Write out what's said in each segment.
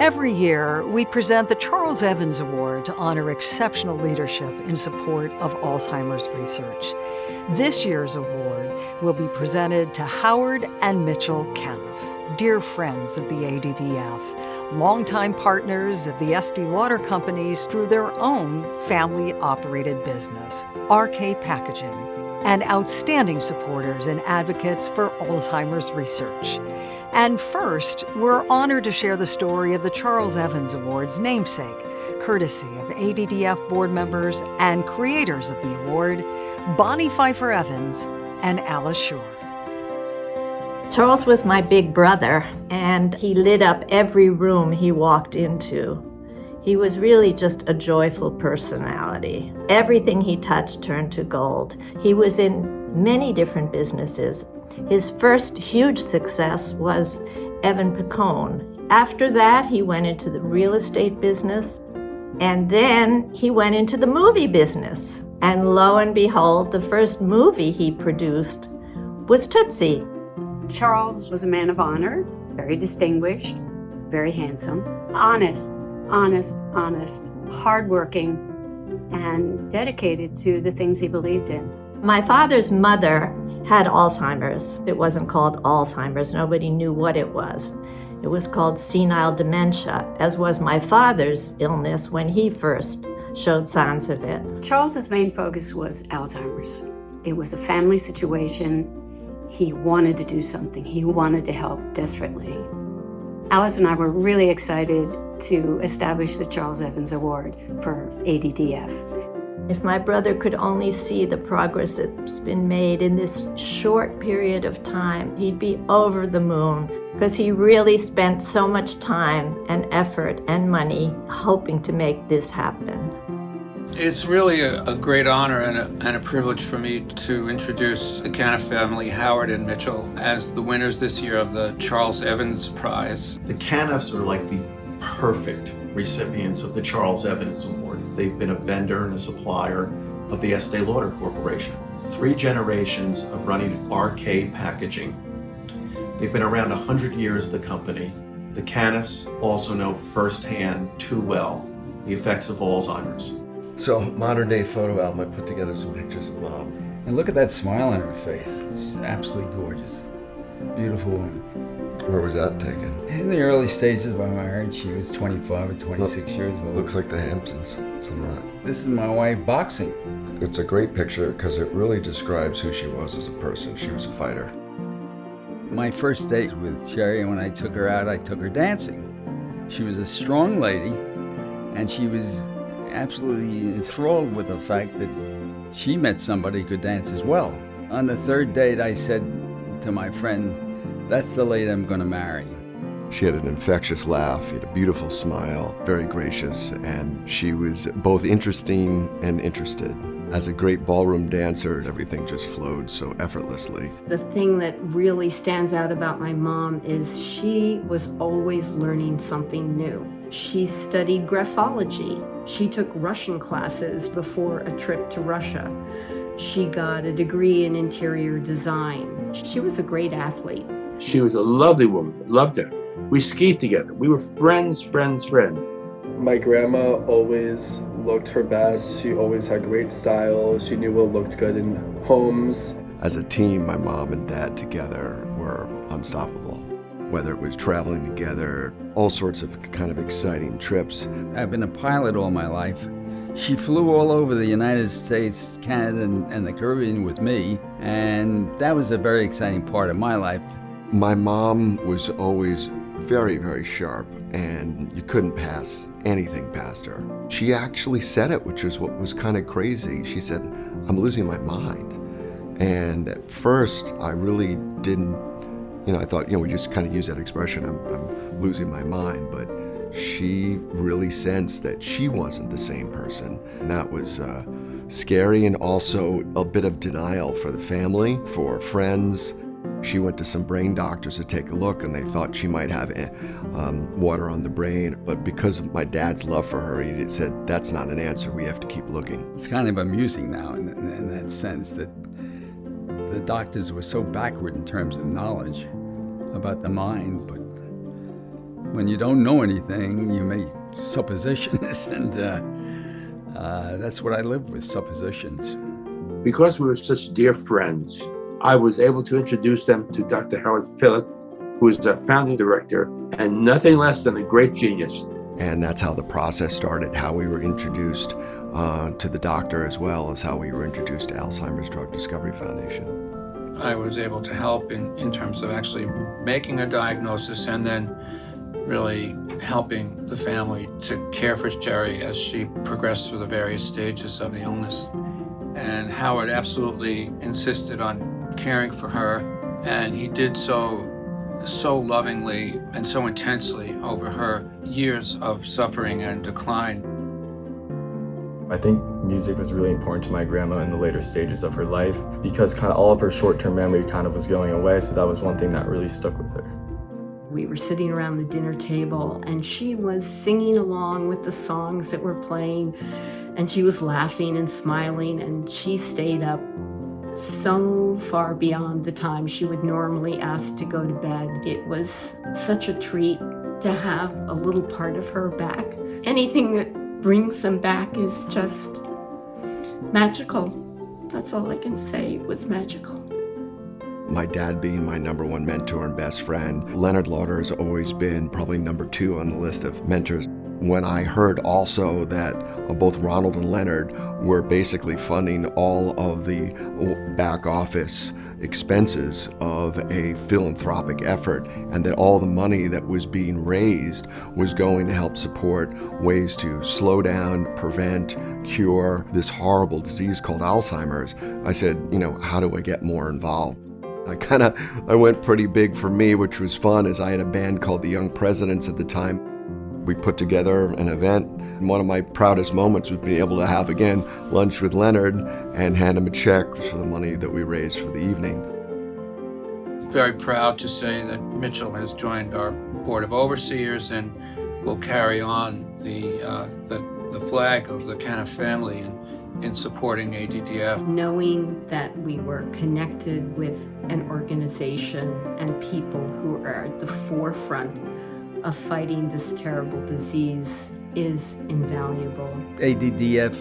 Every year, we present the Charles Evans Award to honor exceptional leadership in support of Alzheimer's research. This year's award will be presented to Howard and Mitchell Kaneff, dear friends of the ADDF, longtime partners of the Estee Lauder companies through their own family-operated business, Arkay Packaging, and outstanding supporters and advocates for Alzheimer's research. And first, we're honored to share the story of the Charles Evans Award's namesake, courtesy of ADDF board members and creators of the award, Bonnie Pfeiffer Evans and Alice Shore. Charles was my big brother, and he lit up every room he walked into. He was really just a joyful personality. Everything he touched turned to gold. He was in many different businesses. His first huge success was Evan Picone. After that, he went into the real estate business, and then he went into the movie business. And lo and behold, the first movie he produced was Tootsie. Charles was a man of honor, very distinguished, very handsome, honest, hardworking, and dedicated to the things he believed in. My father's mother had Alzheimer's. It wasn't called Alzheimer's. Nobody knew what it was. It was called senile dementia, as was my father's illness when he first showed signs of it. Charles's main focus was Alzheimer's. It was a family situation. He wanted to do something. He wanted to help desperately. Alice and I were really excited to establish the Charles Evans Award for ADDF. If my brother could only see the progress that's been made in this short period of time, he'd be over the moon, because he really spent so much time and effort and money hoping to make this happen. It's really a great honor and a privilege for me to introduce the Kaneff family, Howard and Mitchell, as the winners this year of the Charles Evans Prize. The Kaneffs are like the perfect recipients of the Charles Evans Award. They've been a vendor and a supplier of the Estee Lauder Corporation. 3 generations of running Arkay Packaging. They've been around 100 years, the company. The Kaneffs also know firsthand too well the effects of Alzheimer's. So, modern day photo album, I put together some pictures of Mom. And look at that smile on her face. She's absolutely gorgeous. Beautiful woman. Where was that taken? In the early stages of our marriage, she was 25 or 26 years old. Looks like the Hamptons. This is my wife boxing. It's a great picture because it really describes who she was as a person. She was a fighter. My first date with Sherry, and when I took her out, I took her dancing. She was a strong lady, and she was absolutely enthralled with the fact that she met somebody who could dance as well. On the third date, I said to my friend, "That's the lady I'm going to marry." She had an infectious laugh, she had a beautiful smile, very gracious, and she was both interesting and interested. As a great ballroom dancer, everything just flowed so effortlessly. The thing that really stands out about my mom is she was always learning something new. She studied graphology. She took Russian classes before a trip to Russia. She got a degree in interior design. She was a great athlete. She was a lovely woman, loved her. We skied together. We were friends. My grandma always looked her best. She always had great style. She knew what looked good in homes. As a team, my mom and dad together were unstoppable. Whether it was traveling together, all sorts of kind of exciting trips. I've been a pilot all my life. She flew all over the United States, Canada, and the Caribbean with me, and that was a very exciting part of my life. My mom was always very, very sharp, and you couldn't pass anything past her. She actually said it, which is what was kind of crazy. She said, "I'm losing my mind." And at first, I really didn't, I thought, we just kind of use that expression, I'm losing my mind, but she really sensed that she wasn't the same person. And that was scary, and also a bit of denial for the family, for friends. She went to some brain doctors to take a look, and they thought she might have water on the brain. But because of my dad's love for her, he said, "That's not an answer, we have to keep looking." It's kind of amusing now in that sense that the doctors were so backward in terms of knowledge about the mind, but When you don't know anything, you make suppositions, and that's what I live with, suppositions. Because we were such dear friends, I was able to introduce them to Dr. Howard Phillip, who is the founding director and nothing less than a great genius. And that's how the process started, how we were introduced to the doctor, as well as how we were introduced to Alzheimer's Drug Discovery Foundation. I was able to help in terms of actually making a diagnosis and then really helping the family to care for Jerry as she progressed through the various stages of the illness. And Howard absolutely insisted on caring for her, and he did so lovingly and so intensely over her years of suffering and decline. I think music was really important to my grandma in the later stages of her life because kind of all of her short-term memory kind of was going away, so that was one thing that really stuck with her. We were sitting around the dinner table and she was singing along with the songs that were playing, and she was laughing and smiling, and she stayed up so far beyond the time she would normally ask to go to bed. It was such a treat to have a little part of her back. Anything that brings them back is just magical. That's all I can say. It was magical. My dad being my number one mentor and best friend, Leonard Lauder has always been probably number 2 on the list of mentors. When I heard also that both Ronald and Leonard were basically funding all of the back office expenses of a philanthropic effort, and that all the money that was being raised was going to help support ways to slow down, prevent, cure this horrible disease called Alzheimer's, I said, how do I get more involved? I went pretty big for me, which was fun, as I had a band called the Young Presidents at the time. We put together an event, and one of my proudest moments was being able to have, again, lunch with Leonard and hand him a check for the money that we raised for the evening. Very proud to say that Mitchell has joined our Board of Overseers and will carry on the flag of the Kaneff family in supporting ADDF. Knowing that we were connected with an organization and people who are at the forefront of fighting this terrible disease is invaluable. ADDF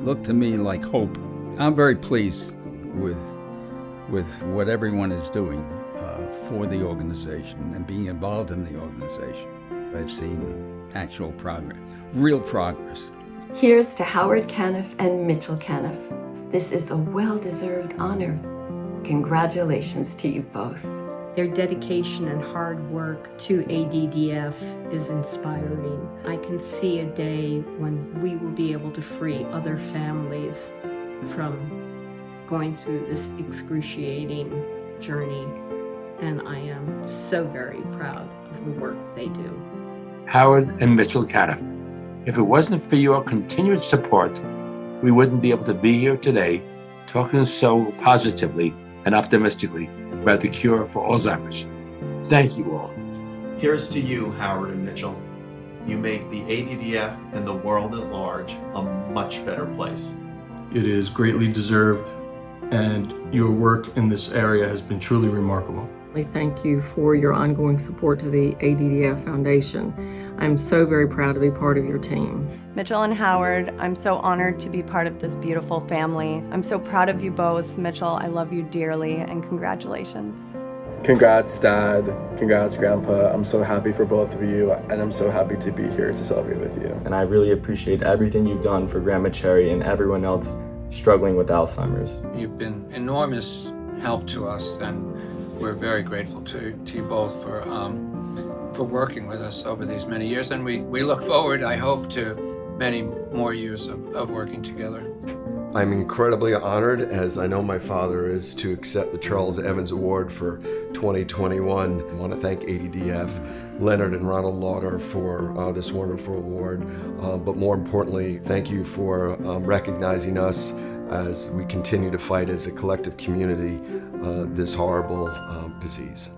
looked to me like hope. I'm very pleased with what everyone is doing for the organization and being involved in the organization. I've seen actual progress, real progress. Here's to Howard Kaneff and Mitchell Kaneff. This is a well-deserved honor. Congratulations to you both. Their dedication and hard work to ADDF is inspiring. I can see a day when we will be able to free other families from going through this excruciating journey, and I am so very proud of the work they do. Howard and Mitchell Kaneff, if it wasn't for your continued support, we wouldn't be able to be here today talking so positively and optimistically about the cure for Alzheimer's. Thank you all. Here's to you, Howard and Mitchell. You make the ADDF and the world at large a much better place. It is greatly deserved, and your work in this area has been truly remarkable. Thank you for your ongoing support to the ADDF Foundation. I'm so very proud to be part of your team. Mitchell and Howard, I'm so honored to be part of this beautiful family. I'm so proud of you both. Mitchell, I love you dearly, and congratulations. Congrats, Dad. Congrats, Grandpa. I'm so happy for both of you, and I'm so happy to be here to celebrate with you. And I really appreciate everything you've done for Grandma Cherry and everyone else struggling with Alzheimer's. You've been enormous help to us, and we're very grateful to you both for working with us over these many years, and we look forward, I hope, to many more years of working together. I'm incredibly honored, as I know my father is, to accept the Charles Evans Award for 2021. I want to thank ADDF, Leonard and Ronald Lauder for this wonderful award, but more importantly, thank you for recognizing us as we continue to fight as a collective community this horrible disease.